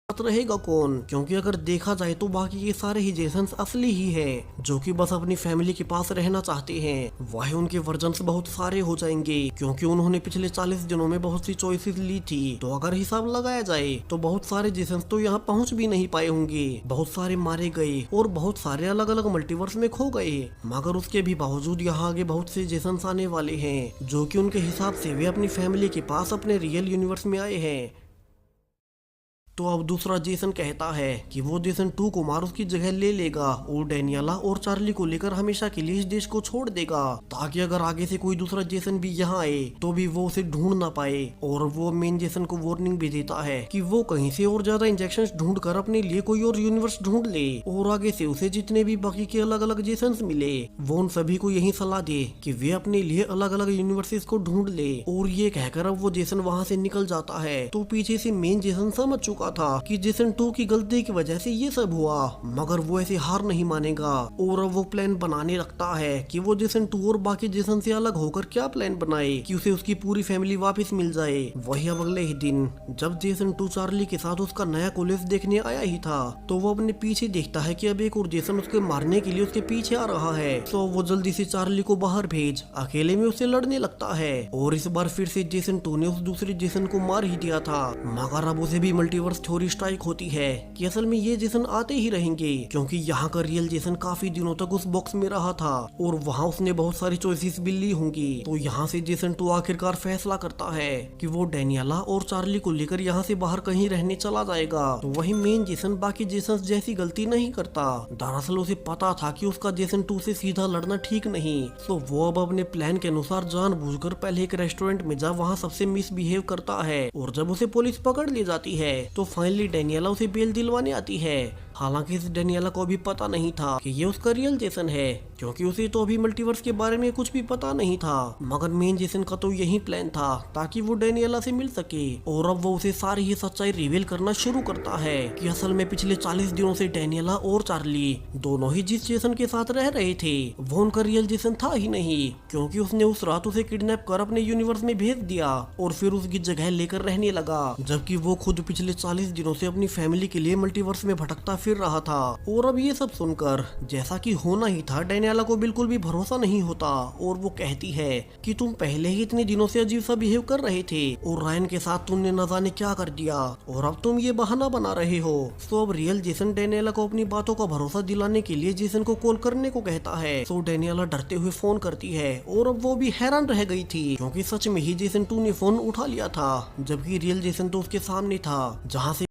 साथ रहेगा कौन? क्योंकि अगर देखा जाए तो बाकी के सारे ही जेसन्स असली ही है, जो कि बस अपनी फैमिली के पास रहना चाहते हैं। वही उनके वर्जन्स बहुत सारे हो जाएंगे, क्योंकि उन्होंने पिछले 40 दिनों में बहुत सी चॉइसेस ली थी। तो अगर हिसाब लगाया जाए तो बहुत सारे जेसन्स तो यहाँ पहुँच भी नहीं पाए होंगे, बहुत सारे मारे गए और बहुत सारे अलग अलग मल्टीवर्स में खो गए। मगर उसके भी बावजूद यहाँ आगे बहुत से जेसन्स आने वाले हैं, जो कि उनके हिसाब से वे अपनी फैमिली के पास अपने रियल यूनिवर्स में आए हैं। तो अब दूसरा जेसन कहता है कि वो जेसन 2 को मार उसकी जगह ले लेगा और डेनियला और चार्ली को लेकर हमेशा के लिए इस देश को छोड़ देगा, ताकि अगर आगे से कोई दूसरा जेसन भी यहाँ आए तो भी वो उसे ढूंढ ना पाए। और वो मेन जेसन को वार्निंग भी देता है कि वो कहीं से और ज्यादा इंजेक्शन ढूंढ कर अपने लिए कोई और यूनिवर्स ढूंढ ले, और आगे से उसे जितने भी बाकी के अलग अलग जेसन मिले वो उन सभी को यही सलाह दे कि वे अपने लिए अलग अलग यूनिवर्सेस को ढूंढ ले। और ये कहकर अब वो जेसन वहाँ से निकल जाता है। तो पीछे से मेन जेसन समझ चुका था कि जेसन 2 की गलती की वजह से ये सब हुआ, मगर वो ऐसे हार नहीं मानेगा और अब वो प्लान बनाने लगता है कि वो जेसन 2 और बाकी जेसन से अलग होकर क्या प्लान बनाए कि उसे उसकी पूरी फैमिली वापस मिल जाए। वही अब अगले ही दिन जब जेसन 2 चार्ली के साथ उसका नया कॉलेज देखने आया ही था, तो वो अपने पीछे देखता है कि अब एक और जेसन उसके मारने के लिए उसके पीछे आ रहा है। तो वो जल्दी से चार्ली को बाहर भेज अकेले में उससे लड़ने लगता है। और इस बार फिर से जेसन 2 ने उस दूसरे जेसन को मार ही दिया था, मगर अब उसे भी मल्टीवर्स थ्योरी स्ट्राइक होती है कि असल में ये जेसन आते ही रहेंगे, क्योंकि यहाँ का रियल जेसन काफी दिनों तक उस बॉक्स में रहा था और वहाँ उसने बहुत सारी चॉइसेस भी ली होंगी। तो यहाँ से जेसन 2 आखिरकार फैसला करता है कि वो डेनियला और चार्ली को लेकर यहाँ से बाहर कहीं रहने चला जाएगा। तो वही मेन जेसन बाकी जेसन जैसी गलती नहीं करता। दरअसल उसे पता था कि उसका जेसन 2 से सीधा लड़ना ठीक नहीं, तो वो अब अपने प्लान के अनुसार जानबूझकर पहले एक रेस्टोरेंट में जा वहाँ सबसे मिसबिहेव करता है। और जब उसे पुलिस पकड़ ले जाती है तो फाइनली डेनियला उसे बेल दिलवाने आती है। हालांकि इस डेनियला को भी पता नहीं था कि ये उसका रियल जेसन है, क्योंकि उसे तो अभी मल्टीवर्स के बारे में कुछ भी पता नहीं था। मगर मेन जेसन का तो यही प्लान था ताकि वो डेनियला से मिल सके। और अब वो उसे सारी ही सच्चाई रिवील करना शुरू करता है कि असल में पिछले 40 दिनों से डेनियला और चार्ली दोनों ही जिस जेसन के साथ रह रहे थे वो उनका रियल जेसन था ही नहीं, क्योंकि उसने उस रात उसे किडनैप कर अपने यूनिवर्स में भेज दिया और फिर उसकी जगह लेकर रहने लगा, जबकि वो खुद पिछले 40 दिनों से अपनी फैमिली के लिए मल्टीवर्स में भटकता फिर रहा था। और अब ये सब सुनकर जैसा कि होना ही था डेनियला को बिल्कुल भी भरोसा नहीं होता और वो कहती है कि तुम पहले ही इतने दिनों से अजीब सा बिहेव कर रहे थे और रायन के साथ तुमने न जाने क्या कर दिया और अब तुम ये बहाना बना रहे हो। तो अब रियल जेसन डेनियला को अपनी बातों का भरोसा दिलाने के लिए जेसन को कॉल करने को कहता है। तो डेनियला डरते हुए फोन करती है और अब वो भी हैरान रह गई थी, क्योंकि सच में ही जेसन 2 ने फोन उठा लिया था, जबकि रियल जेसन तो उसके सामने था, जहाँ से